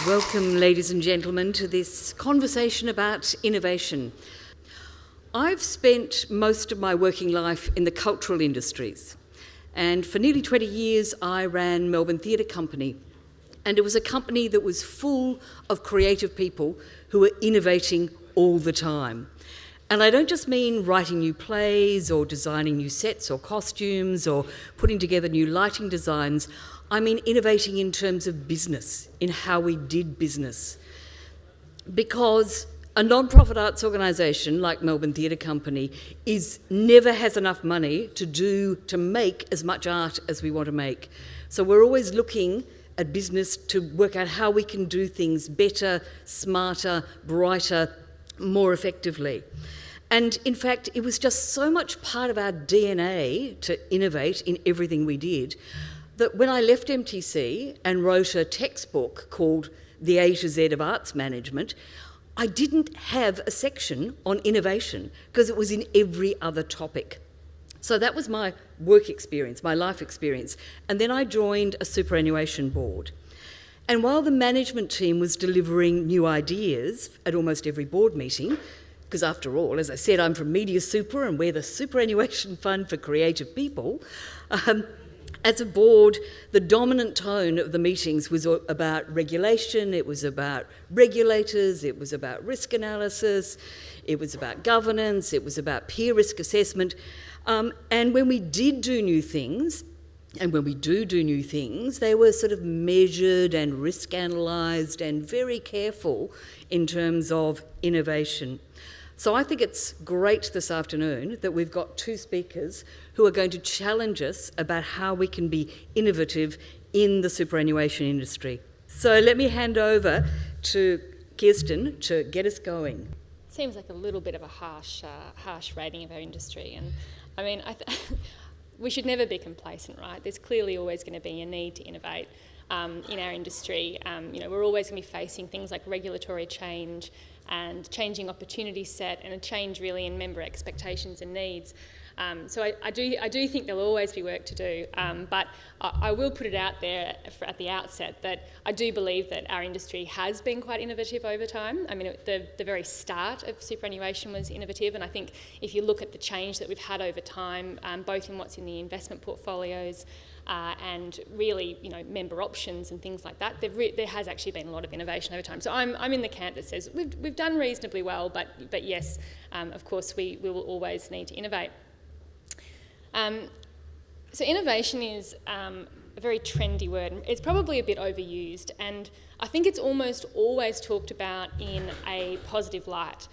Welcome, ladies and gentlemen, to this conversation about innovation. I've spent most of my working life in the cultural industries, and for nearly 20 years I ran Melbourne Theatre Company, and it was a company that was full of creative people who were innovating all the time. And I don't just mean writing new plays or designing new sets or costumes or putting together new lighting designs. I mean innovating in terms of business, in how we did business. Because a non-profit arts organisation like Melbourne Theatre Company never has enough money to make as much art as we want to make. So we're always looking at business to work out how we can do things better, smarter, brighter, more effectively. And in fact, it was just so much part of our DNA to innovate in everything we did that when I left MTC and wrote a textbook called The A to Z of Arts Management, I didn't have a section on innovation because it was in every other topic. So that was my work experience, my life experience. And then I joined a superannuation board. And while the management team was delivering new ideas at almost every board meeting, because after all, as I said, I'm from Media Super and we're the superannuation fund for creative people, as a board, the dominant tone of the meetings was about regulation, it was about regulators, it was about risk analysis, it was about governance, it was about peer risk assessment. And when we did do new things, and when we do new things, they were sort of measured and risk analysed and very careful in terms of innovation. So I think it's great this afternoon that we've got two speakers who are going to challenge us about how we can be innovative in the superannuation industry. So let me hand over to Kirsten to get us going. Seems like a little bit of a harsh rating of our industry, and I mean, we should never be complacent, right? There's clearly always going to be a need to innovate in our industry. We're always going to be facing things like regulatory change and changing opportunity set and a change really in member expectations and needs. So I do think there'll always be work to do, but I will put it out there at the outset that I do believe that our industry has been quite innovative over time. I mean, the very start of superannuation was innovative, and I think if you look at the change that we've had over time, both in what's in the investment portfolios and really, member options and things like that, there has actually been a lot of innovation over time. So I'm in the camp that says we've done reasonably well, but yes, of course we will always need to innovate. So innovation is a very trendy word. It's probably a bit overused, and I think it's almost always talked about in a positive light,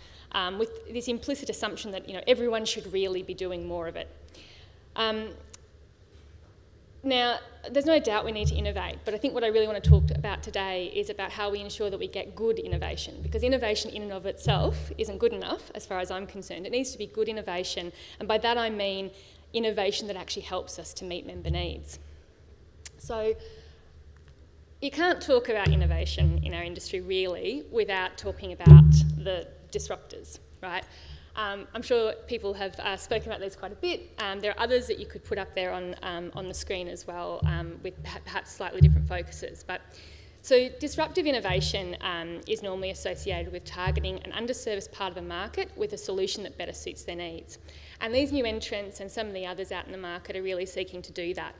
with this implicit assumption that everyone should really be doing more of it. Now, there's no doubt we need to innovate, but I think what I really want to talk about today is about how we ensure that we get good innovation, because innovation in and of itself isn't good enough as far as I'm concerned. It needs to be good innovation, and by that I mean innovation that actually helps us to meet member needs. So you can't talk about innovation in our industry really without talking about the disruptors, right? I'm sure people have spoken about these quite a bit. There are others that you could put up there on the screen as well, with perhaps slightly different focuses. So disruptive innovation is normally associated with targeting an underserviced part of the market with a solution that better suits their needs. And these new entrants and some of the others out in the market are really seeking to do that.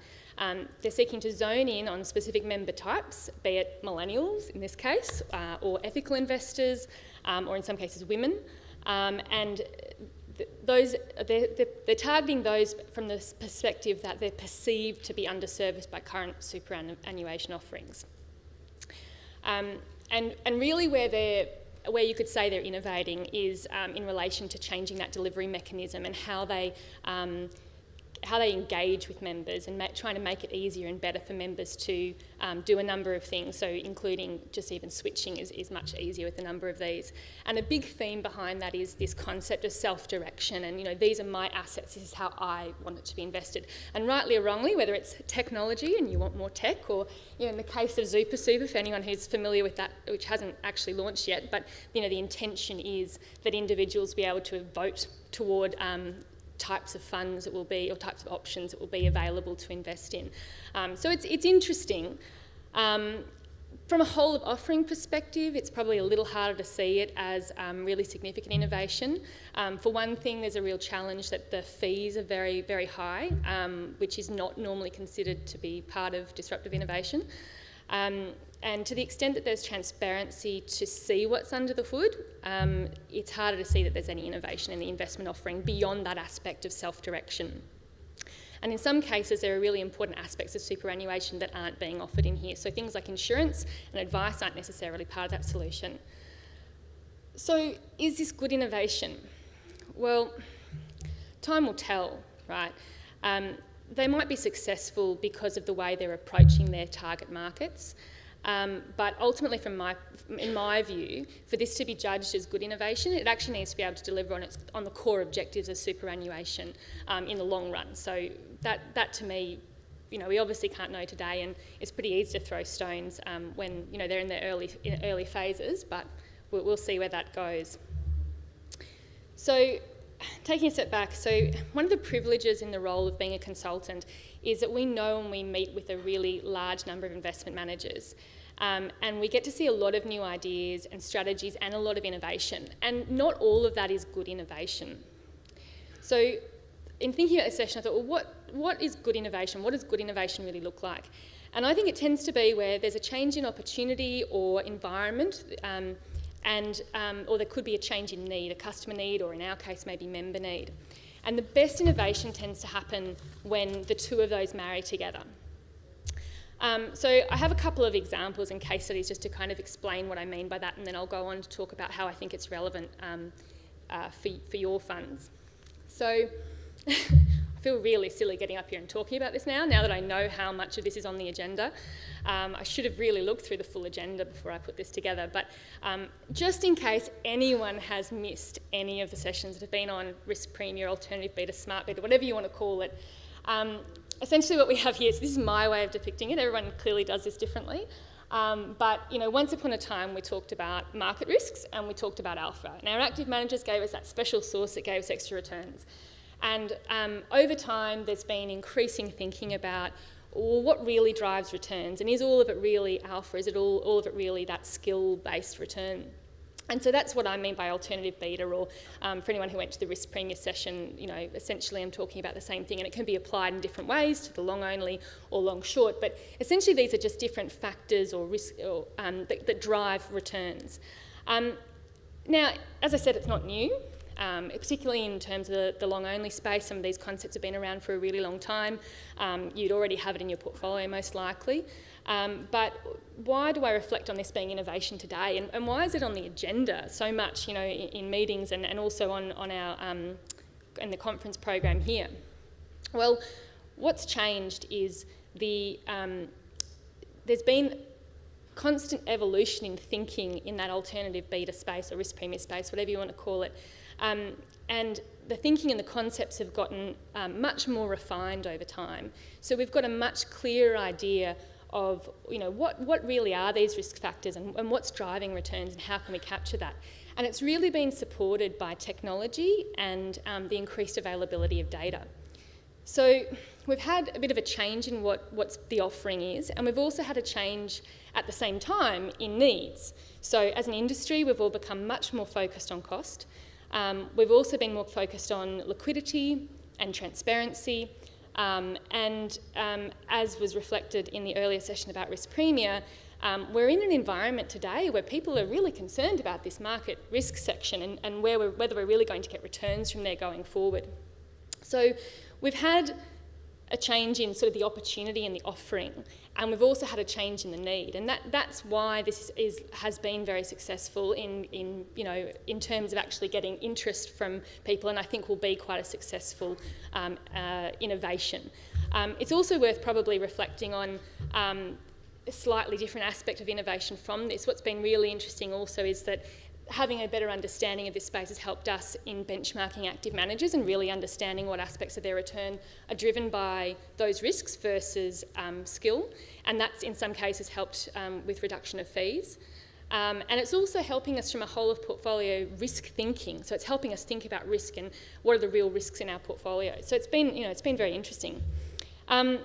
They're seeking to zone in on specific member types, be it millennials in this case, or ethical investors, or in some cases women. And they're targeting those from the perspective that they're perceived to be underserviced by current superannuation offerings. And really where you could say they're innovating is in relation to changing that delivery mechanism and how they engage with members and trying to make it easier and better for members to do a number of things. So including just even switching is much easier with a number of these. And a big theme behind that is this concept of self-direction and, these are my assets, this is how I want it to be invested. And rightly or wrongly, whether it's technology and you want more tech or, in the case of Super, for anyone who's familiar with that, which hasn't actually launched yet, but, the intention is that individuals be able to vote toward types of funds that will be, or types of options that will be available to invest in. So it's interesting. From a whole of offering perspective, it's probably a little harder to see it as really significant innovation. For one thing, there's a real challenge that the fees are very, very high, which is not normally considered to be part of disruptive innovation. And to the extent that there's transparency to see what's under the hood, it's harder to see that there's any innovation in the investment offering beyond that aspect of self-direction. And in some cases, there are really important aspects of superannuation that aren't being offered in here. So things like insurance and advice aren't necessarily part of that solution. So is this good innovation? Well, time will tell, right? They might be successful because of the way they're approaching their target markets. But ultimately, in my view, for this to be judged as good innovation, it actually needs to be able to deliver on the core objectives of superannuation in the long run. So that to me, we obviously can't know today, and it's pretty easy to throw stones when they're in their early phases. But we'll see where that goes. So, taking a step back, so one of the privileges in the role of being a consultant is that we know when we meet with a really large number of investment managers, and we get to see a lot of new ideas and strategies and a lot of innovation, and not all of that is good innovation. So in thinking about this session, I thought, well, what is good innovation? What does good innovation really look like? And I think it tends to be where there's a change in opportunity or environment, or there could be a change in need, a customer need, or in our case, maybe member need. And the best innovation tends to happen when the two of those marry together. So I have a couple of examples and case studies just to kind of explain what I mean by that, and then I'll go on to talk about how I think it's relevant for your funds. So I feel really silly getting up here and talking about this now that I know how much of this is on the agenda. I should have really looked through the full agenda before I put this together, but just in case anyone has missed any of the sessions that have been on risk premium, alternative beta, smart beta, whatever you want to call it, essentially what we have here, so this is my way of depicting it, everyone clearly does this differently, but once upon a time we talked about market risks and we talked about alpha, and our active managers gave us that special sauce that gave us extra returns. And over time there's been increasing thinking about, well, what really drives returns, and is all of it really alpha? Is it all of it really that skill-based return? And so that's what I mean by alternative beta, or for anyone who went to the risk premium session, essentially I'm talking about the same thing, and it can be applied in different ways to the long only or long short, but essentially these are just different factors or risk that drive returns. Now, as I said, it's not new. Particularly in terms of the long-only space, some of these concepts have been around for a really long time. You'd already have it in your portfolio, most likely. But why do I reflect on this being innovation today? And why is it on the agenda so much, in meetings and also on our in the conference program here? Well, what's changed is there's been constant evolution in thinking in that alternative beta space or risk premium space, whatever you want to call it. And the thinking and the concepts have gotten much more refined over time. So we've got a much clearer idea of what really are these risk factors and what's driving returns and how can we capture that. And it's really been supported by technology and the increased availability of data. So we've had a bit of a change in what the offering is, and we've also had a change at the same time in needs. So as an industry, we've all become much more focused on cost. We've also been more focused on liquidity and transparency, and as was reflected in the earlier session about risk premia, we're in an environment today where people are really concerned about this market risk section and whether we're really going to get returns from there going forward. So we've had a change in sort of the opportunity and the offering, and we've also had a change in the need, and that's why this has been very successful in terms of actually getting interest from people, and I think will be quite a successful innovation. It's also worth probably reflecting on a slightly different aspect of innovation from this. What's been really interesting also is that having a better understanding of this space has helped us in benchmarking active managers and really understanding what aspects of their return are driven by those risks versus skill, and that's in some cases helped with reduction of fees. And it's also helping us from a whole of portfolio risk thinking, so it's helping us think about risk and what are the real risks in our portfolio. So it's been very interesting. So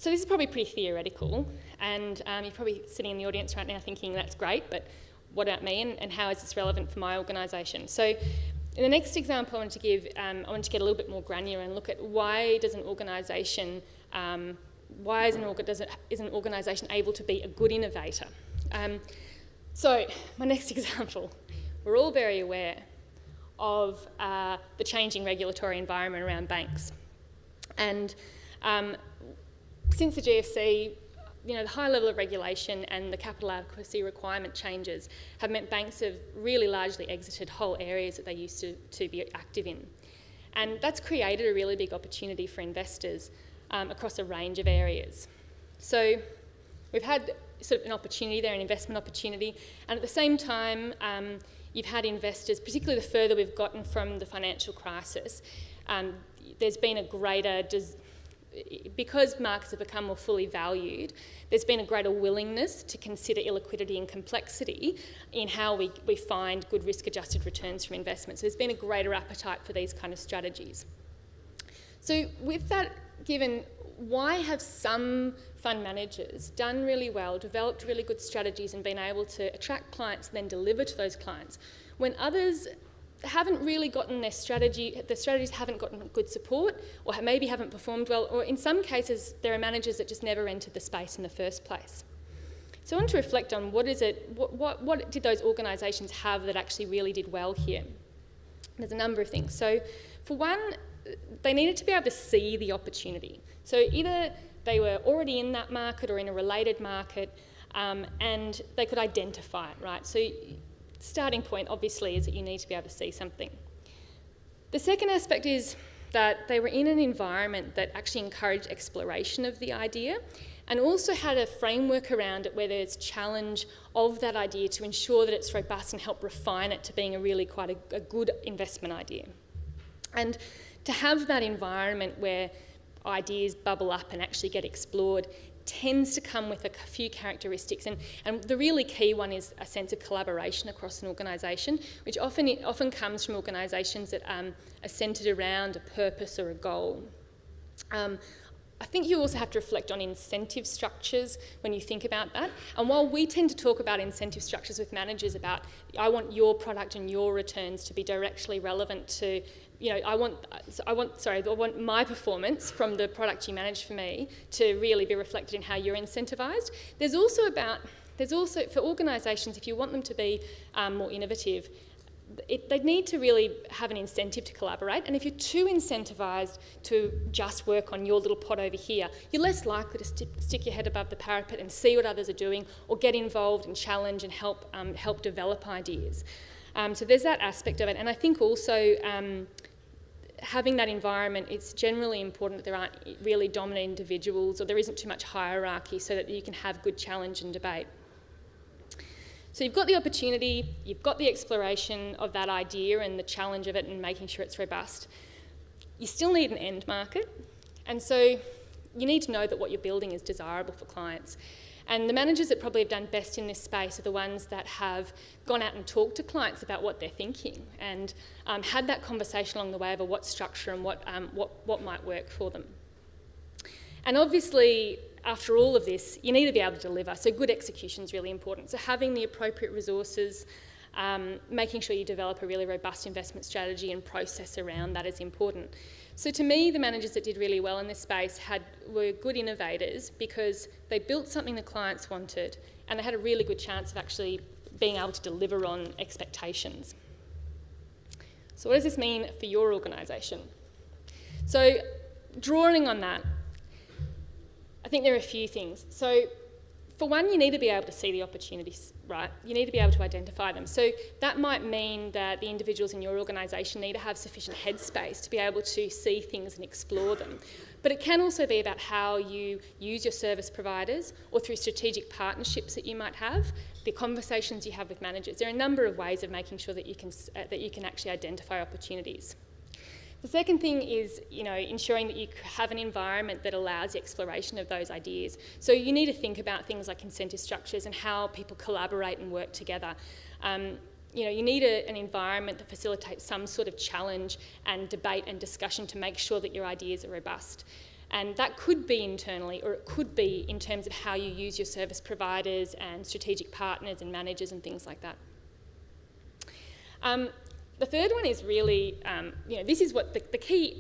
this is probably pretty theoretical, And you're probably sitting in the audience right now thinking, that's great, but what about me, and how is this relevant for my organisation? So in the next example I wanted to give, I wanted to get a little bit more granular and look at why does an organisation, is an organisation able to be a good innovator? So my next example, we're all very aware of the changing regulatory environment around banks. And since the GFC, the high level of regulation and the capital adequacy requirement changes have meant banks have really largely exited whole areas that they used to be active in. And that's created a really big opportunity for investors across a range of areas. So we've had sort of an opportunity there, an investment opportunity, and at the same time, you've had investors, particularly the further we've gotten from the financial crisis, there's been a greater, because markets have become more fully valued, there's been a greater willingness to consider illiquidity and complexity in how we find good risk-adjusted returns from investments. So there's been a greater appetite for these kind of strategies. So with that given, why have some fund managers done really well, developed really good strategies and been able to attract clients and then deliver to those clients, when others haven't really gotten the strategies haven't gotten good support, or maybe haven't performed well, or in some cases there are managers that just never entered the space in the first place? So I want to reflect on what did those organisations have that actually really did well here? There's a number of things. So for one, they needed to be able to see the opportunity. So either they were already in that market or in a related market, and they could identify it, right? So starting point, obviously, is that you need to be able to see something. The second aspect is that they were in an environment that actually encouraged exploration of the idea and also had a framework around it where there's challenge of that idea to ensure that it's robust and help refine it to being a really quite a good investment idea. And to have that environment where ideas bubble up and actually get explored tends to come with a few characteristics, and the really key one is a sense of collaboration across an organisation, which often comes from organisations that are centred around a purpose or a goal. I think you also have to reflect on incentive structures when you think about that. And while we tend to talk about incentive structures with managers about, I want your product and your returns to be directly relevant to, I want my performance from the product you manage for me to really be reflected in how you're incentivised. There's also for organisations, if you want them to be more innovative, they need to really have an incentive to collaborate, and if you're too incentivised to just work on your little pot over here, you're less likely to stick your head above the parapet and see what others are doing or get involved and challenge and help develop ideas. So there's that aspect of it, and I think also having that environment, it's generally important that there aren't really dominant individuals or there isn't too much hierarchy so that you can have good challenge and debate. So you've got the opportunity, you've got the exploration of that idea and the challenge of it and making sure it's robust. You still need an end market, and so you need to know that what you're building is desirable for clients. And the managers that probably have done best in this space are the ones that have gone out and talked to clients about what they're thinking and had that conversation along the way over what structure and what might work for them. And obviously, after all of this, you need to be able to deliver. So good execution is really important. So having the appropriate resources, making sure you develop a really robust investment strategy and process around that is important. So to me, the managers that did really well in this space were good innovators because they built something the clients wanted and they had a really good chance of actually being able to deliver on expectations. So what does this mean for your organisation? So drawing on that, I think there are a few things. So for one, you need to be able to see the opportunities, right? You need to be able to identify them. So that might mean that the individuals in your organisation need to have sufficient headspace to be able to see things and explore them. But it can also be about how you use your service providers or through strategic partnerships that you might have, the conversations you have with managers. There are a number of ways of making sure that you can actually identify opportunities. The second thing is, ensuring that you have an environment that allows the exploration of those ideas. So you need to think about things like incentive structures and how people collaborate and work together. You need an environment that facilitates some sort of challenge and debate and discussion to make sure that your ideas are robust. And that could be internally, or it could be in terms of how you use your service providers and strategic partners and managers and things like that. The third one is really, this is what the key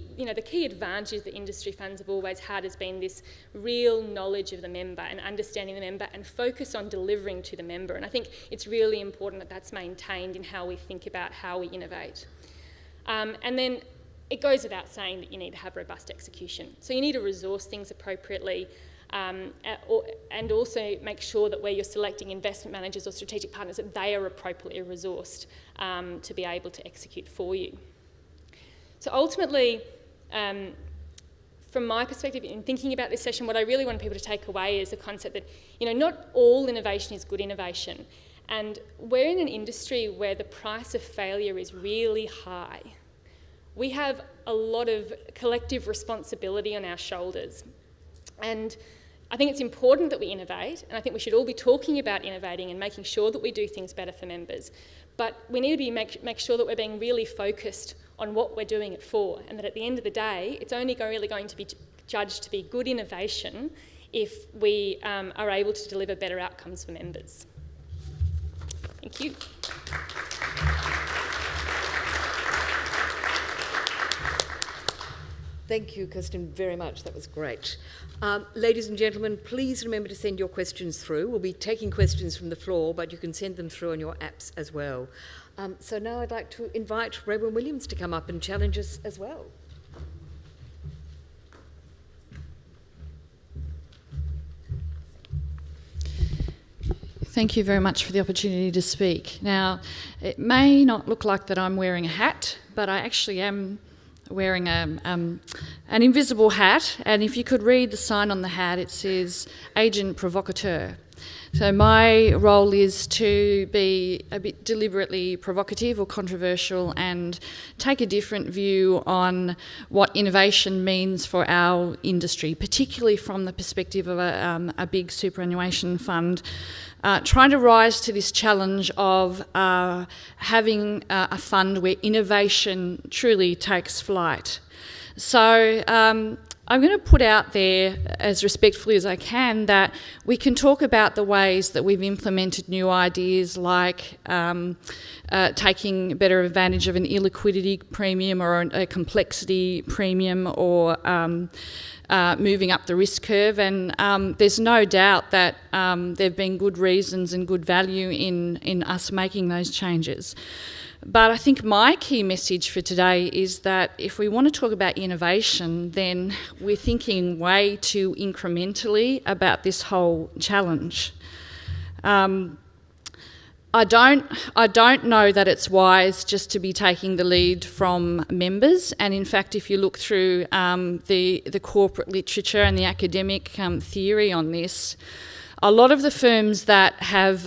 advantage that industry funds have always had has been this real knowledge of the member and understanding the member and focus on delivering to the member. And I think it's really important that that's maintained in how we think about how we innovate. And then it goes without saying that you need to have robust execution. So you need to resource things appropriately, and also make sure that where you're selecting investment managers or strategic partners that they are appropriately resourced to be able to execute for you. So ultimately, from my perspective in thinking about this session, what I really want people to take away is the concept that not all innovation is good innovation, and we're in an industry where the price of failure is really high. We have a lot of collective responsibility on our shoulders. And I think it's important that we innovate, and I think we should all be talking about innovating and making sure that we do things better for members. But we need to make sure that we're being really focused on what we're doing it for, and that at the end of the day, it's only really going to be judged to be good innovation if we are able to deliver better outcomes for members. Thank you. Thank you, Kirsten, very much. That was great. Ladies and gentlemen, please remember to send your questions through. We'll be taking questions from the floor, but you can send them through on your apps as well. So now I'd like to invite Raewyn Williams to come up and challenge us as well. Thank you very much for the opportunity to speak. Now, it may not look like that I'm wearing a hat, but I actually am wearing an invisible hat, and if you could read the sign on the hat, it says Agent Provocateur. So my role is to be a bit deliberately provocative or controversial and take a different view on what innovation means for our industry, particularly from the perspective of a big superannuation fund, trying to rise to this challenge of having a fund where innovation truly takes flight. So I'm going to put out there, as respectfully as I can, that we can talk about the ways that we've implemented new ideas like taking better advantage of an illiquidity premium or a complexity premium, or moving up the risk curve, and there's no doubt that there have been good reasons and good value in us making those changes. But I think my key message for today is that if we want to talk about innovation, then we're thinking way too incrementally about this whole challenge. I don't know that it's wise just to be taking the lead from members, and in fact, if you look through the corporate literature and the academic theory on this, a lot of the firms that have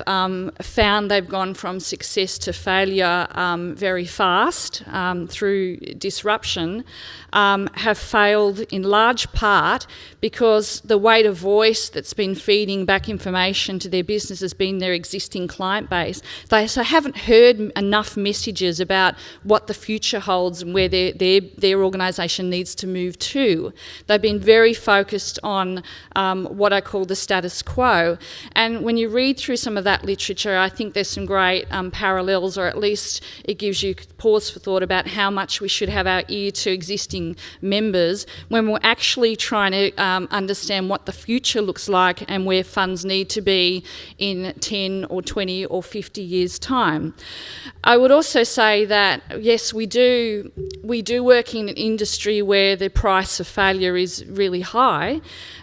found they've gone from success to failure very fast through disruption have failed in large part because the weight of voice that's been feeding back information to their business has been their existing client base. They haven't heard enough messages about what the future holds and where their organisation needs to move to. They've been very focused on what I call the status quo. And when you read through some of that literature, I think there's some great parallels, or at least it gives you pause for thought about how much we should have our ear to existing members when we're actually trying to understand what the future looks like and where funds need to be in 10 or 20 or 50 years' time. I would also say that, yes, we do work in an industry where the price of failure is really high,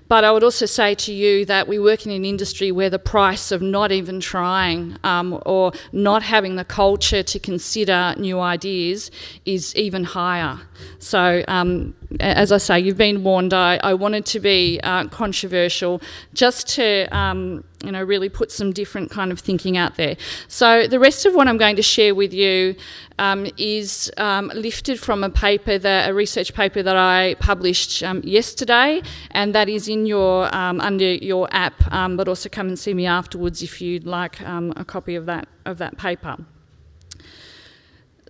but I would also say to you that we work in an industry where the price of not even trying or not having the culture to consider new ideas is even higher. So, as I say, you've been warned. I wanted to be controversial just to really put some different kind of thinking out there. So the rest of what I'm going to share with you is lifted from a research paper that I published yesterday, and that is in your under your app. But also come and see me afterwards if you'd like a copy of that paper.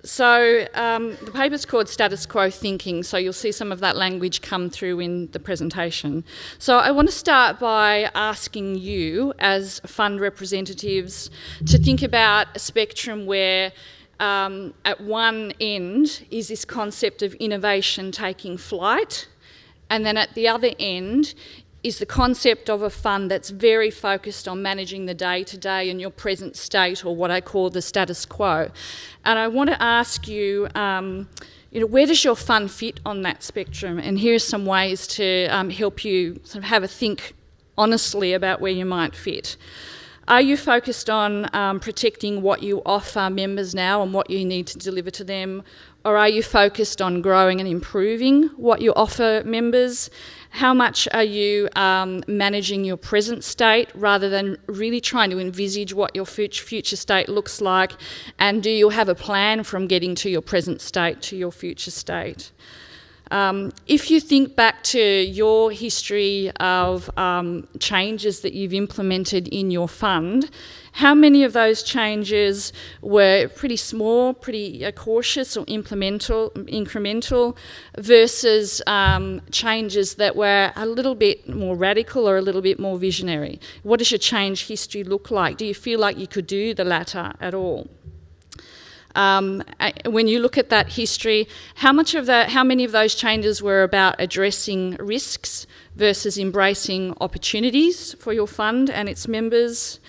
So the paper's called Status Quo Thinking, so you'll see some of that language come through in the presentation. So I want to start by asking you, as fund representatives, to think about a spectrum where at one end is this concept of innovation taking flight, and then at the other end is the concept of a fund that's very focused on managing the day-to-day in your present state, or what I call the status quo. And I want to ask you, where does your fund fit on that spectrum? And here's some ways to help you sort of have a think honestly about where you might fit. Are you focused on protecting what you offer members now and what you need to deliver to them? Or are you focused on growing and improving what you offer members? How much are you managing your present state rather than really trying to envisage what your future state looks like? And do you have a plan from getting to your present state to your future state? If you think back to your history of changes that you've implemented in your fund, how many of those changes were pretty small, pretty cautious or incremental, versus changes that were a little bit more radical or a little bit more visionary? What does your change history look like? Do you feel like you could do the latter at all? When you look at that history, how many of those changes were about addressing risks versus embracing opportunities for your fund and its members?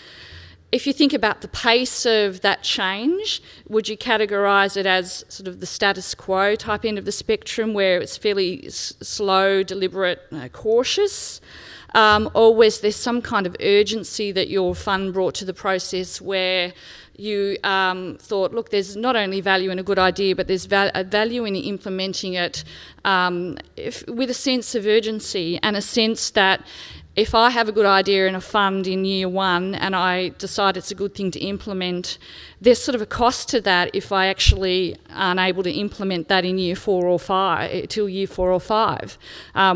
If you think about the pace of that change, would you categorise it as sort of the status quo type end of the spectrum, where it's fairly slow, deliberate, cautious? Or was there some kind of urgency that your fund brought to the process where you thought, look, there's not only value in a good idea, but there's value in implementing it with a sense of urgency and a sense that if I have a good idea in a fund in year one and I decide it's a good thing to implement, there's sort of a cost to that if I actually aren't able to implement that in year 4 or 5, till year 4 or 5.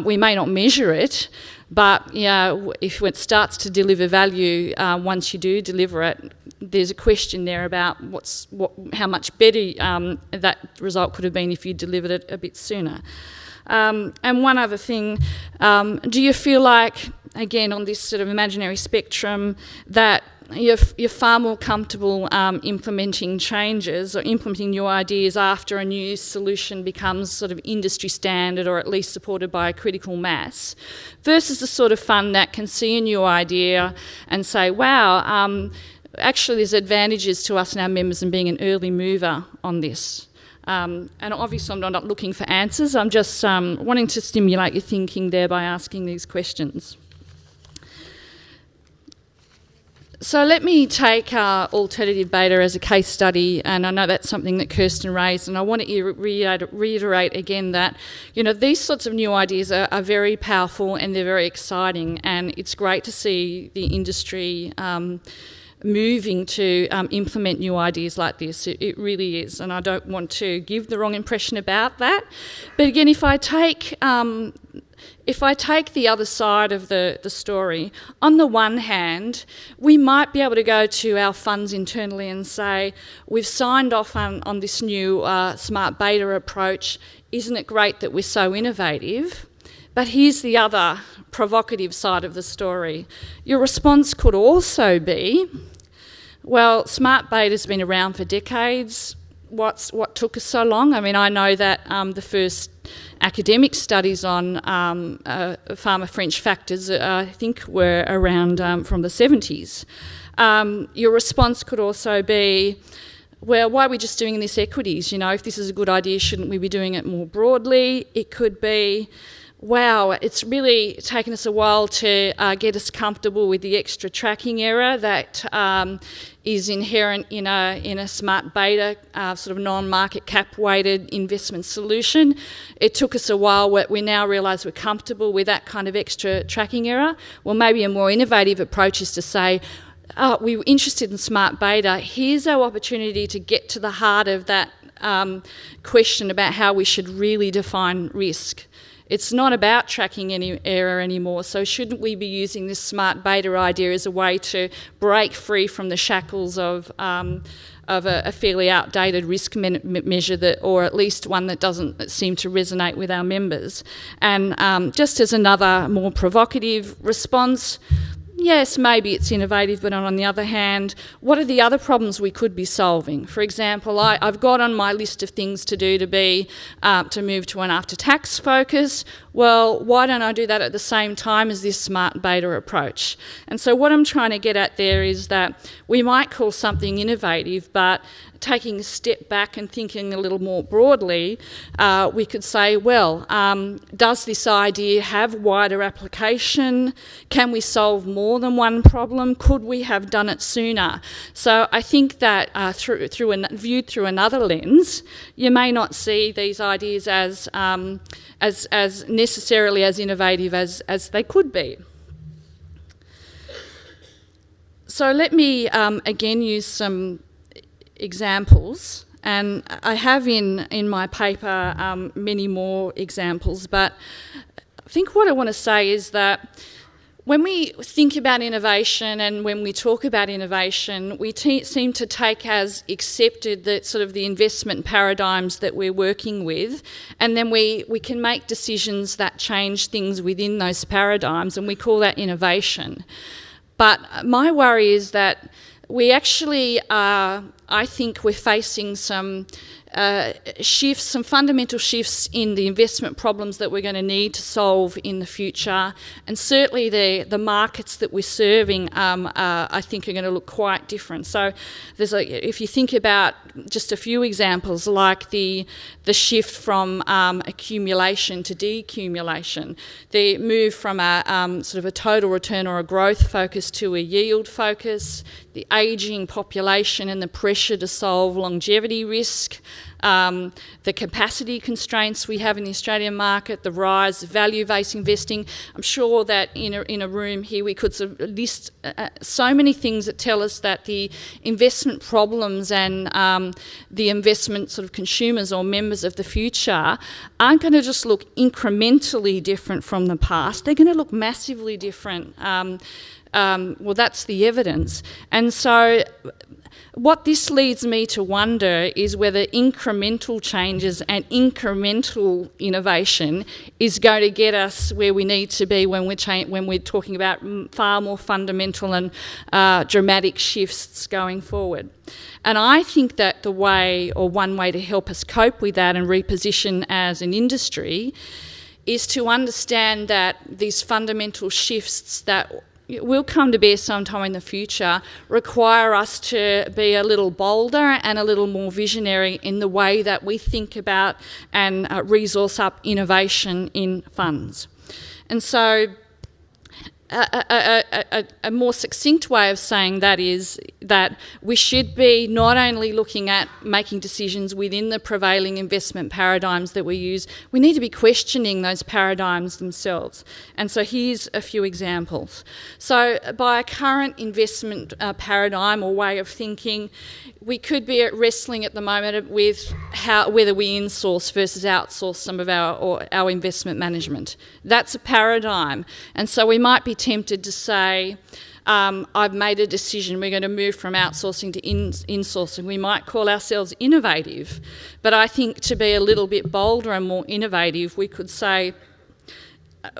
We may not measure it, but if it starts to deliver value, once you do deliver it, there's a question there about how much better that result could have been if you delivered it a bit sooner. And one other thing, do you feel like, again, on this sort of imaginary spectrum, that you're far more comfortable implementing changes or implementing new ideas after a new solution becomes sort of industry standard or at least supported by a critical mass, versus the sort of fund that can see a new idea and say, wow, actually there's advantages to us and our members in being an early mover on this? And obviously I'm not looking for answers, I'm just wanting to stimulate your thinking there by asking these questions. So let me take alternative beta as a case study, and I know that's something that Kirsten raised, and I want to reiterate again that these sorts of new ideas are very powerful and they're very exciting, and it's great to see the industry moving to implement new ideas like this. It really is, and I don't want to give the wrong impression about that. But again, if I take the other side of the story, on the one hand, we might be able to go to our funds internally and say, we've signed off on this new smart beta approach. Isn't it great that we're so innovative? But here's the other provocative side of the story. Your response could also be, well, smart beta's been around for decades. What took us so long? I mean, I know that the first academic studies on pharma French factors, I think, were around from the 70s. Your response could also be, well, why are we just doing this equities? If this is a good idea, shouldn't we be doing it more broadly? It could be, wow, it's really taken us a while to get us comfortable with the extra tracking error that is inherent in a smart beta sort of non-market cap weighted investment solution. It took us a while, we now realise we're comfortable with that kind of extra tracking error. Well, maybe a more innovative approach is to say, we were interested in smart beta, here's our opportunity to get to the heart of that question about how we should really define risk. It's not about tracking any error anymore. So shouldn't we be using this smart beta idea as a way to break free from the shackles of a fairly outdated risk measure, that, or at least one that doesn't seem to resonate with our members? And just as another more provocative response, yes, maybe it's innovative, but on the other hand, what are the other problems we could be solving? For example, I've got on my list of things to do to move to an after-tax focus. Well, why don't I do that at the same time as this smart beta approach? And so what I'm trying to get at there is that we might call something innovative, but taking a step back and thinking a little more broadly, we could say, well, does this idea have wider application? Can we solve more than one problem? Could we have done it sooner? So I think that viewed through another lens, you may not see these ideas as necessarily as innovative as they could be. So let me again use some examples, and I have in my paper many more examples, but I think what I want to say is that when we think about innovation and when we talk about innovation, we seem to take as accepted that sort of the investment paradigms that we're working with, and then we can make decisions that change things within those paradigms, and we call that innovation. But my worry is that we actually are, I think we're facing some shifts, some fundamental shifts in the investment problems that we're going to need to solve in the future, and certainly the markets that we're serving, I think, are going to look quite different. So if you think about just a few examples, like the shift from accumulation to decumulation, the move from a sort of a total return or a growth focus to a yield focus, the ageing population and the pressure to solve longevity risk, the capacity constraints we have in the Australian market, the rise of value-based investing. I'm sure that in a room here we could sort of list so many things that tell us that the investment problems and the investment sort of consumers or members of the future aren't going to just look incrementally different from the past. They're going to look massively different. Well, that's the evidence. And so what this leads me to wonder is whether incremental changes and incremental innovation is going to get us where we need to be when we're talking about far more fundamental and dramatic shifts going forward. And I think that the way, or one way to help us cope with that and reposition as an industry, is to understand that these fundamental shifts that will come to bear sometime in the future require us to be a little bolder and a little more visionary in the way that we think about and resource up innovation in funds. And so a more succinct way of saying that is that we should be not only looking at making decisions within the prevailing investment paradigms that we use, we need to be questioning those paradigms themselves. And so here's a few examples. So by a current investment paradigm or way of thinking, we could be wrestling at the moment with whether we insource versus outsource some of our investment management. That's a paradigm. And so we might be tempted to say, I've made a decision, we're going to move from outsourcing to insourcing. We might call ourselves innovative, but I think to be a little bit bolder and more innovative, we could say,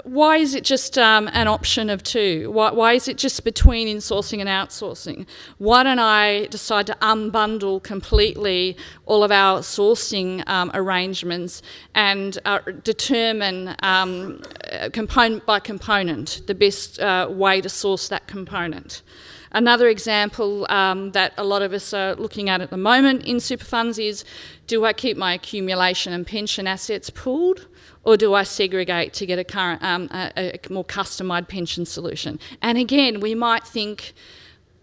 why is it just an option of two? Why is it just between insourcing and outsourcing? Why don't I decide to unbundle completely all of our sourcing arrangements and determine component by component the best way to source that component? Another example that a lot of us are looking at the moment in super funds is, do I keep my accumulation and pension assets pooled, or do I segregate to get a more customised pension solution? And again, we might think,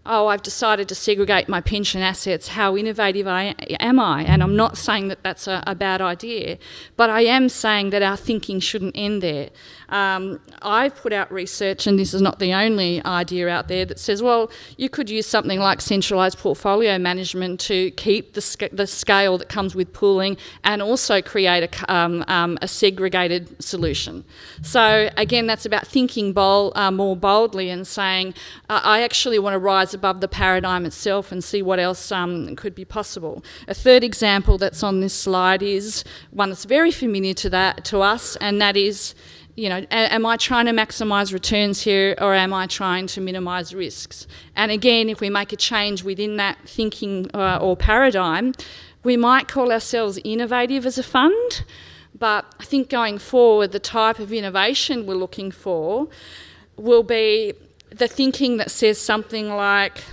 oh, I've decided to segregate my pension assets, how innovative am I? And I'm not saying that that's a bad idea, but I am saying that our thinking shouldn't end there. I've put out research, and this is not the only idea out there, that says, well, you could use something like centralised portfolio management to keep the scale that comes with pooling and also create a segregated solution. So again, that's about thinking more boldly and saying, I actually want to rise above the paradigm itself and see what else could be possible. A third example that's on this slide is one that's very familiar to us, and that is, you know, am I trying to maximise returns here, or am I trying to minimise risks? And again, if we make a change within that thinking or paradigm, we might call ourselves innovative as a fund, but I think going forward, the type of innovation we're looking for will be the thinking that says something like,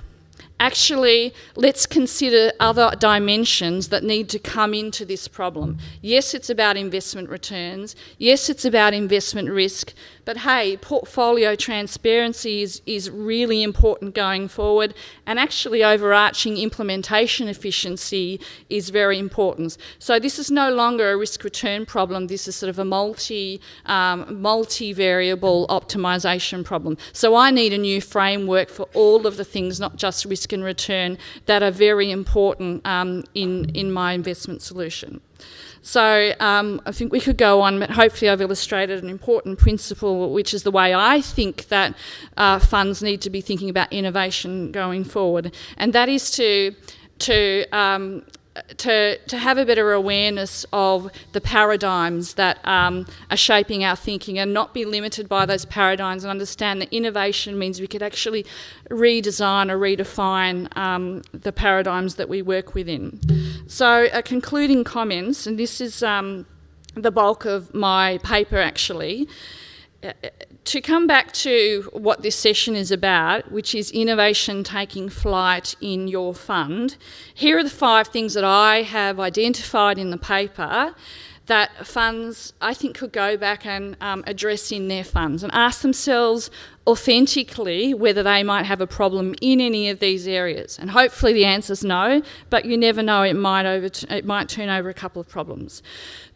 actually, let's consider other dimensions that need to come into this problem. Yes, it's about investment returns. Yes, it's about investment risk. But hey, portfolio transparency is really important going forward, and actually overarching implementation efficiency is very important. So this is no longer a risk-return problem. This is sort of a multi-variable optimisation problem. So I need a new framework for all of the things, not just risk and return, that are very important in my investment solution. So I think we could go on, but hopefully I've illustrated an important principle, which is the way I think that funds need to be thinking about innovation going forward, and that is to have a better awareness of the paradigms that are shaping our thinking, and not be limited by those paradigms, and understand that innovation means we could actually redesign or redefine the paradigms that we work within. So concluding comments, and this is the bulk of my paper actually, to come back to what this session is about, which is innovation taking flight in your fund, here are the 5 things that I have identified in the paper that funds, I think, could go back and address in their funds and ask themselves authentically whether they might have a problem in any of these areas. And hopefully the answer's no, but you never know, it might turn over a couple of problems.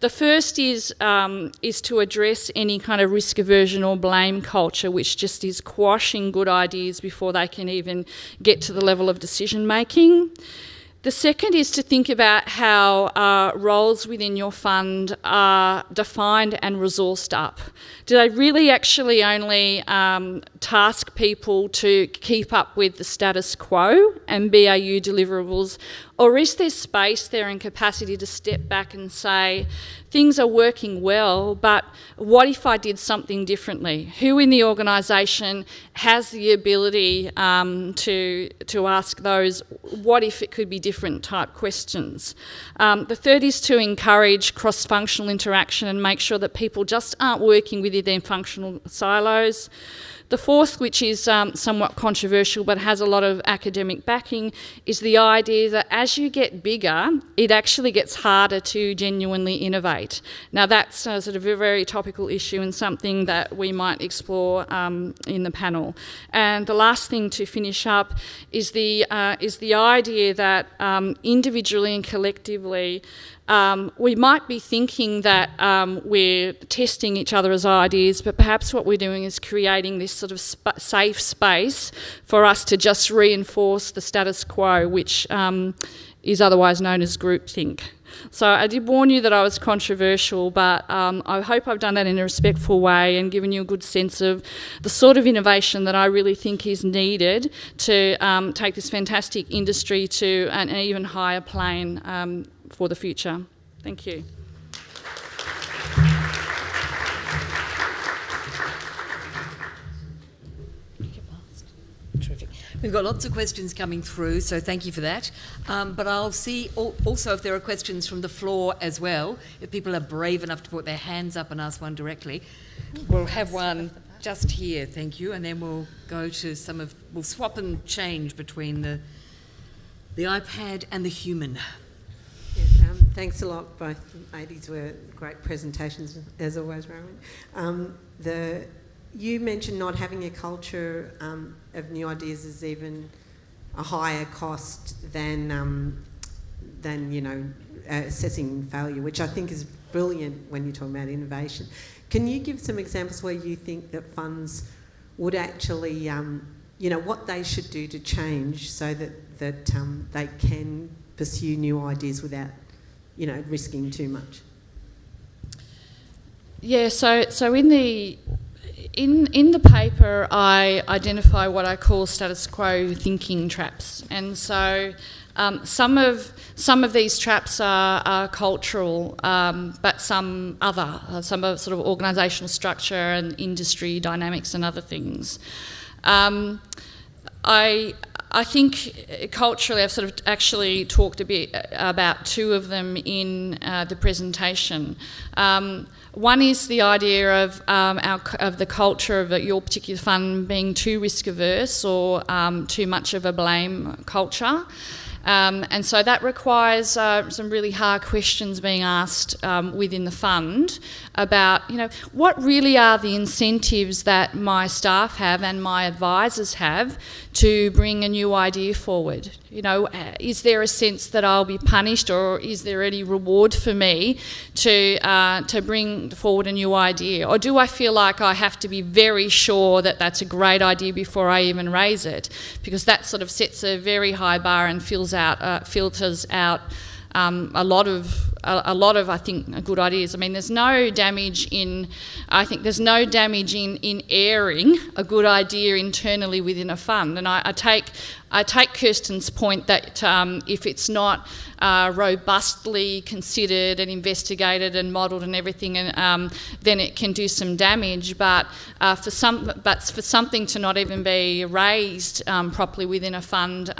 The first is to address any kind of risk aversion or blame culture, which just is quashing good ideas before they can even get to the level of decision making. The second is to think about how roles within your fund are defined and resourced up. Do they really actually only task people to keep up with the status quo and BAU deliverables, or is there space there and capacity to step back and say, things are working well, but what if I did something differently? Who in the organisation has the ability to ask those what if it could be different type questions? The third is to encourage cross-functional interaction and make sure that people just aren't working within their functional silos. The fourth, which is somewhat controversial but has a lot of academic backing, is the idea that as you get bigger, it actually gets harder to genuinely innovate. Now that's sort of a very topical issue and something that we might explore in the panel. And the last thing to finish up is the idea that individually and collectively we might be thinking that we're testing each other's ideas, but perhaps what we're doing is creating this sort of safe space for us to just reinforce the status quo, which is otherwise known as groupthink. So I did warn you that I was controversial, but I hope I've done that in a respectful way and given you a good sense of the sort of innovation that I really think is needed to take this fantastic industry to an even higher plane for the future. Thank you. Terrific. We've got lots of questions coming through, so thank you for that. But I'll see also if there are questions from the floor as well. If people are brave enough to put their hands up and ask one directly. We'll have one just here, thank you, and then we'll go to we'll swap and change between the iPad and the human. Yes, thanks a lot. Both ladies were great presentations, as always, Raewyn. You mentioned not having a culture of new ideas is even a higher cost than assessing failure, which I think is brilliant when you're talking about innovation. Can you give some examples where you think that funds would actually, what they should do to change so that they can pursue new ideas without, risking too much? Yeah, so in the paper, I identify what I call status quo thinking traps, and so some of these traps are cultural, but some are sort of organisational structure and industry dynamics and other things. I think culturally, I've sort of actually talked a bit about two of them in the presentation. One is the idea of the culture of your particular fund being too risk averse or too much of a blame culture. And so that requires some really hard questions being asked within the fund about, what really are the incentives that my staff have and my advisors have to bring a new idea forward? Is there a sense that I'll be punished, or is there any reward for me to bring forward a new idea? Or do I feel like I have to be very sure that that's a great idea before I even raise it? Because that sort of sets a very high bar and filters out a lot of I think good ideas. I mean, there's no damage in airing a good idea internally within a fund. And I take Kirsten's point that if it's not robustly considered and investigated and modelled and everything, and then it can do some damage. But for something to not even be raised properly within a fund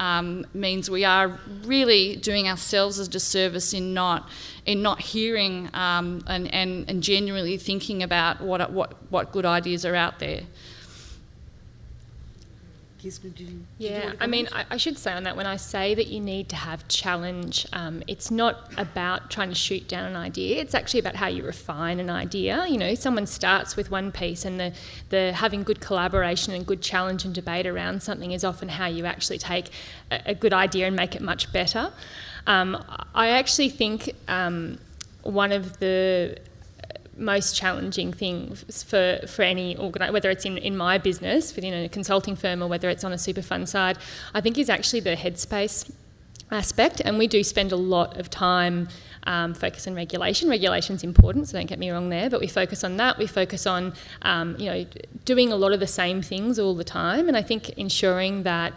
means we are really doing ourselves a disservice in not hearing and genuinely thinking about what good ideas are out there. Yeah, I mean, I should say on that, when I say that you need to have challenge, it's not about trying to shoot down an idea. It's actually about how you refine an idea. Someone starts with one piece, and the having good collaboration and good challenge and debate around something is often how you actually take a good idea and make it much better. I actually think one of the most challenging things for any whether it's in my business within a consulting firm or whether it's on a super fund side, I think is actually the headspace aspect. And we do spend a lot of time focus on regulation. Regulation's important, so don't get me wrong there, but we focus on that. We focus on doing a lot of the same things all the time, and I think ensuring that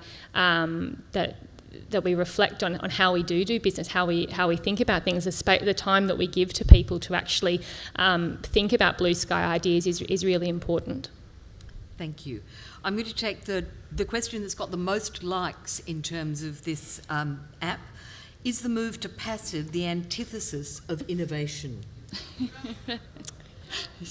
that we reflect on how we do business, how we think about things, the time that we give to people to actually think about blue sky ideas is really important. Thank you. I'm going to take the question that's got the most likes in terms of this app. Is the move to passive the antithesis of innovation?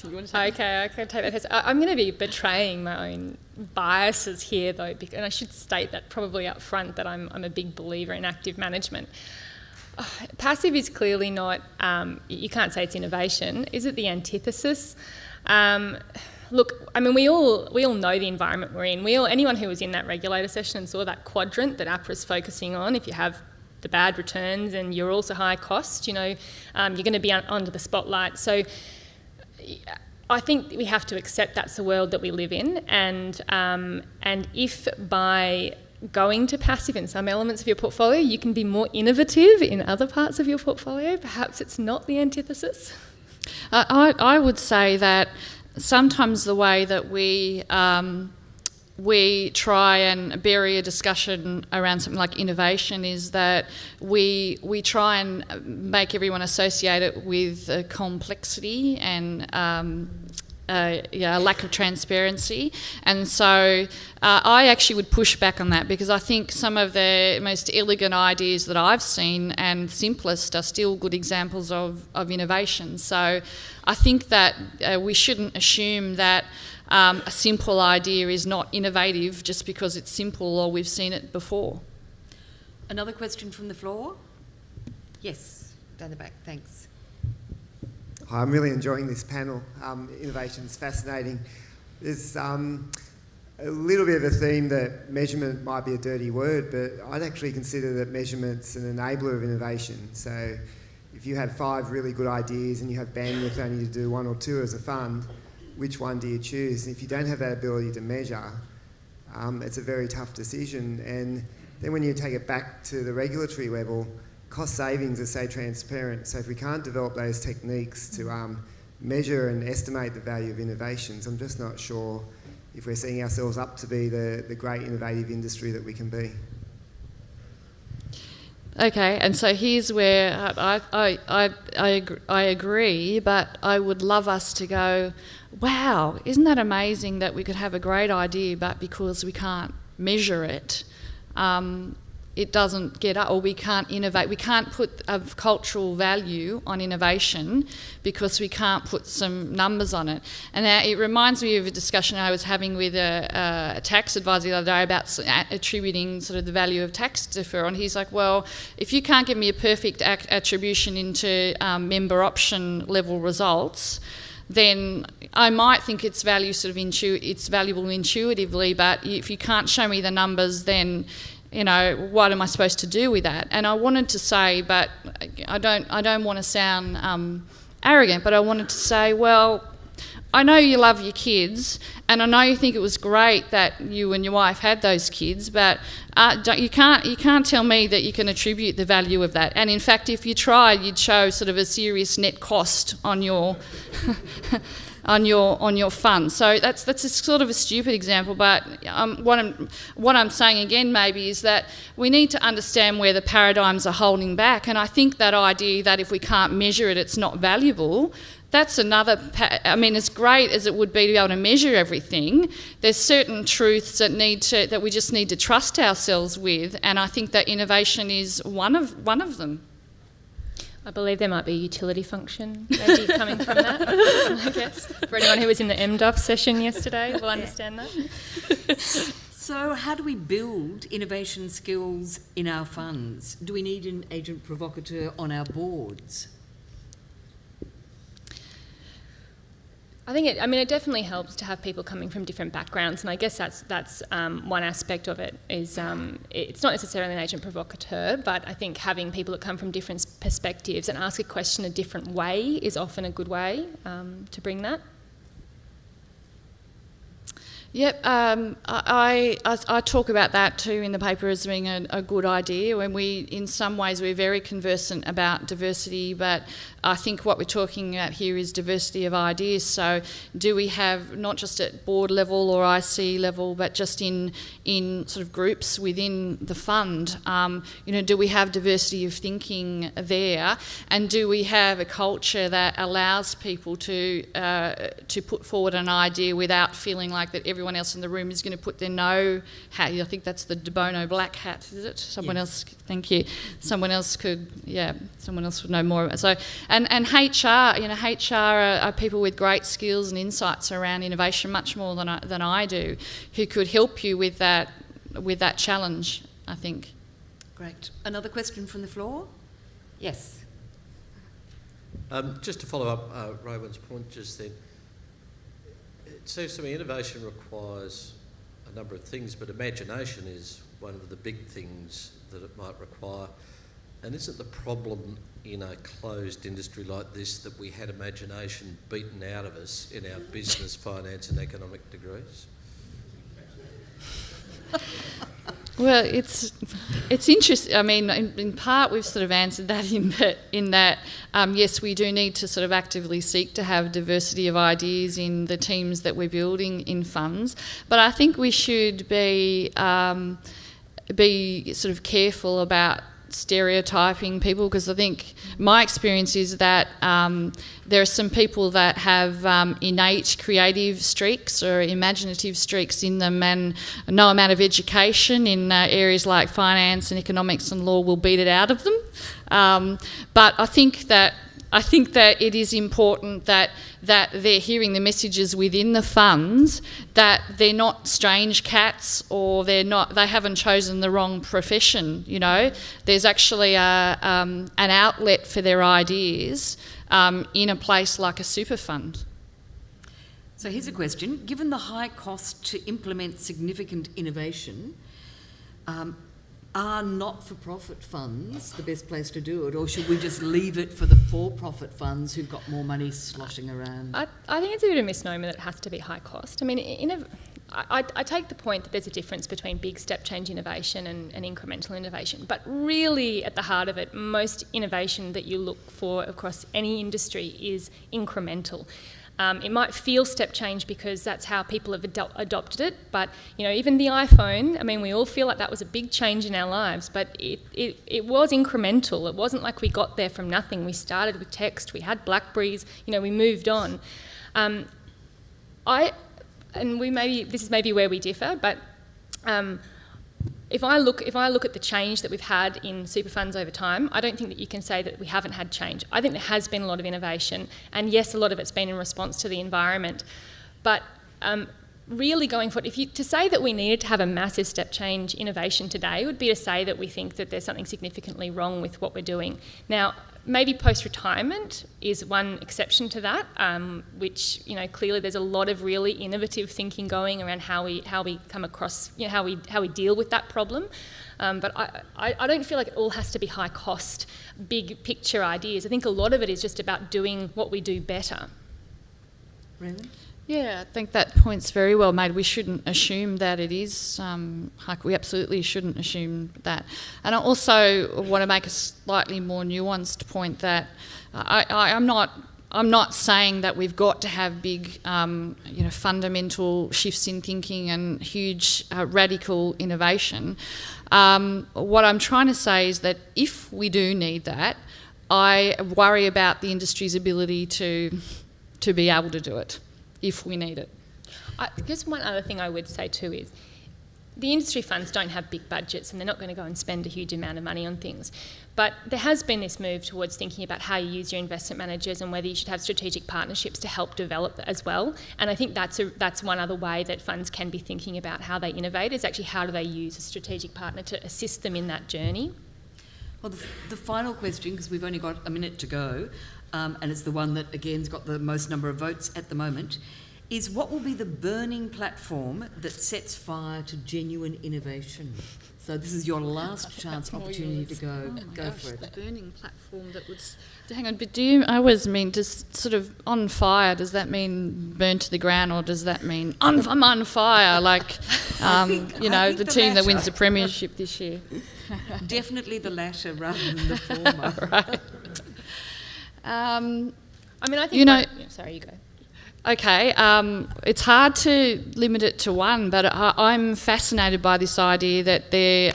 Okay, I can take that first. I'm going to be betraying my own biases here, though, and I should state that probably up front that I'm a big believer in active management. Passive is clearly not, you can't say it's innovation. Is it the antithesis? Look, I mean, we all know the environment we're in. Anyone who was in that regulator session and saw that quadrant that APRA's focusing on, if you have the bad returns and you're also high cost, you're going to be under the spotlight. So I think we have to accept that's the world that we live in, and if by going to passive in some elements of your portfolio you can be more innovative in other parts of your portfolio, perhaps it's not the antithesis. I would say that sometimes the way that we try and bury a discussion around something like innovation is that we try and make everyone associate it with complexity and a lack of transparency. And so I actually would push back on that, because I think some of the most elegant ideas that I've seen and simplest are still good examples of innovation. So I think that we shouldn't assume that a simple idea is not innovative just because it's simple or we've seen it before. Another question from the floor? Yes, down the back, thanks. Hi, I'm really enjoying this panel. Innovation is fascinating. There's a little bit of a theme that measurement might be a dirty word, but I'd actually consider that measurement's an enabler of innovation. So if you had 5 really good ideas and you have bandwidth only to do 1 or 2 as a fund, which one do you choose? And if you don't have that ability to measure, it's a very tough decision. And then when you take it back to the regulatory level, cost savings are so transparent. So if we can't develop those techniques to measure and estimate the value of innovations, I'm just not sure if we're setting ourselves up to be the great innovative industry that we can be. Okay, and so here's where I agree, but I would love us to go, wow, isn't that amazing that we could have a great idea, but because we can't measure it, it doesn't get up, or we can't innovate. We can't put a cultural value on innovation because we can't put some numbers on it. And now it reminds me of a discussion I was having with a tax advisor the other day about attributing sort of the value of tax deferral. And he's like, well, if you can't give me a perfect attribution into member option level results, then I might think it's value it's valuable intuitively, but if you can't show me the numbers, then what am I supposed to do with that? And I wanted to say, but I don't want to sound arrogant, but I wanted to say, well, I know you love your kids, and I know you think it was great that you and your wife had those kids, but you can't tell me that you can attribute the value of that. And in fact, if you tried, you'd show sort of a serious net cost on your on your fund. So that's a sort of a stupid example, but what I'm saying again maybe is that we need to understand where the paradigms are holding back. And I think that idea that if we can't measure it, it's not valuable. That's another. As great as it would be to be able to measure everything, there's certain truths that we just need to trust ourselves with, and I think that innovation is one of them. I believe there might be a utility function maybe coming from that, I guess. For anyone who was in the MDUF session yesterday will understand that. So how do we build innovation skills in our funds? Do we need an agent provocateur on our boards? I think it definitely helps to have people coming from different backgrounds, and I guess that's one aspect of it is it's not necessarily an agent provocateur, but I think having people that come from different perspectives and ask a question a different way is often a good way to bring that. Yep, I talk about that too in the paper as being a good idea. When in some ways, we're very conversant about diversity, but I think what we're talking about here is diversity of ideas. So do we have, not just at board level or IC level, but just in sort of groups within the fund, do we have diversity of thinking there? And do we have a culture that allows people to put forward an idea without feeling like that everyone else in the room is going to put their no hat? I think that's the De Bono black hat, is it? Someone else, thank you. Someone else would know more. So, and HR, HR are people with great skills and insights around innovation, much more than I do, who could help you with that challenge, I think. Great. Another question from the floor? Yes. Just to follow up Raewyn's point just then, it seems to me innovation requires a number of things, but imagination is one of the big things that it might require. And isn't the problem in a closed industry like this that we had imagination beaten out of us in our business, finance and economic degrees? Well, it's interesting. I mean, in part, we've sort of answered that in that yes, we do need to sort of actively seek to have diversity of ideas in the teams that we're building in funds. But I think we should be sort of careful about stereotyping people, because I think my experience is that there are some people that have innate creative streaks or imaginative streaks in them, and no amount of education in areas like finance and economics and law will beat it out of them. But I think that it is important that they're hearing the messages within the funds, that they're not strange cats, or they haven't chosen the wrong profession. There's actually an outlet for their ideas in a place like a super fund. So here's a question. Given the high cost to implement significant innovation, are not-for-profit funds the best place to do it, or should we just leave it for the for-profit funds who've got more money sloshing around? I think it's a bit of a misnomer that it has to be high cost. I mean, I take the point that there's a difference between big step change innovation and incremental innovation, but really at the heart of it, most innovation that you look for across any industry is incremental. It might feel step change because that's how people have adopted it, but even the iPhone, I mean, we all feel like that was a big change in our lives, but it was incremental. It wasn't like we got there from nothing. We started with text, we had Blackberries, we moved on. This is maybe where we differ, but if I look at the change that we've had in super funds over time, I don't think that you can say that we haven't had change. I think there has been a lot of innovation, and yes, a lot of it's been in response to the environment. But really going forward, to say that we needed to have a massive step change innovation today would be to say that we think that there's something significantly wrong with what we're doing. Now, maybe post-retirement is one exception to that, which clearly there's a lot of really innovative thinking going around how we come across, how we deal with that problem. But I don't feel like it all has to be high cost, big picture ideas. I think a lot of it is just about doing what we do better. Raewyn? Yeah, I think that point's very well made. We shouldn't assume that it is. We absolutely shouldn't assume that. And I also want to make a slightly more nuanced point that I'm not saying that we've got to have big, fundamental shifts in thinking and huge radical innovation. What I'm trying to say is that if we do need that, I worry about the industry's ability to be able to do it, if we need it. I guess one other thing I would say too is the industry funds don't have big budgets and they're not going to go and spend a huge amount of money on things. But there has been this move towards thinking about how you use your investment managers and whether you should have strategic partnerships to help develop as well. And I think that's one other way that funds can be thinking about how they innovate, is actually how do they use a strategic partner to assist them in that journey. Well, the final question, because we've only got a minute to go, and it's the one that, again's got the most number of votes at the moment, is what will be the burning platform that sets fire to genuine innovation? So this is your last chance opportunity to go for it. The burning platform that would... Hang on, but I always mean, just sort of on fire, does that mean burn to the ground, or does that mean I'm on fire, like, the team that wins the premiership this year? Definitely the latter rather than the former. Right. I think... sorry, you go. Okay, it's hard to limit it to one, but I'm fascinated by this idea that there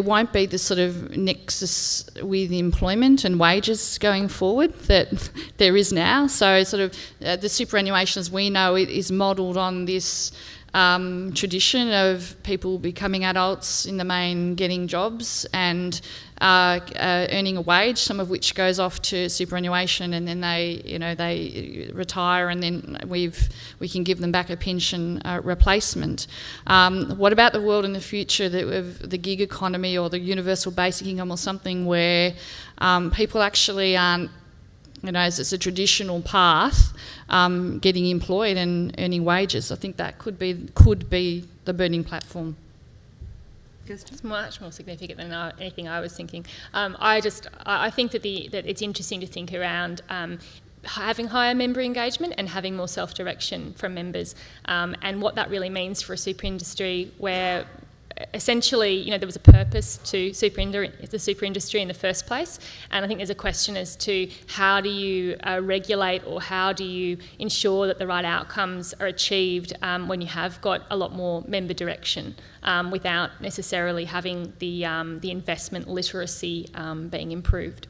won't be this sort of nexus with employment and wages going forward that there is now. So sort of the superannuation as we know it is modelled on this tradition of people becoming adults in the main, getting jobs and earning a wage, some of which goes off to superannuation, and then they retire, and then we can give them back a pension replacement. What about the world in the future of the gig economy or the universal basic income or something where people actually aren't, as it's a traditional path, getting employed and earning wages? I think that could be the burning platform. It's much more significant than anything I was thinking. I think that it's interesting to think around having higher member engagement and having more self-direction from members, and what that really means for a super industry where essentially, there was a purpose to the super industry in the first place, and I think there's a question as to how do you regulate, or how do you ensure that the right outcomes are achieved when you have got a lot more member direction, without necessarily having the investment literacy being improved.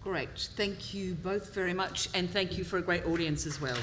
Great, thank you both very much, and thank you for a great audience as well.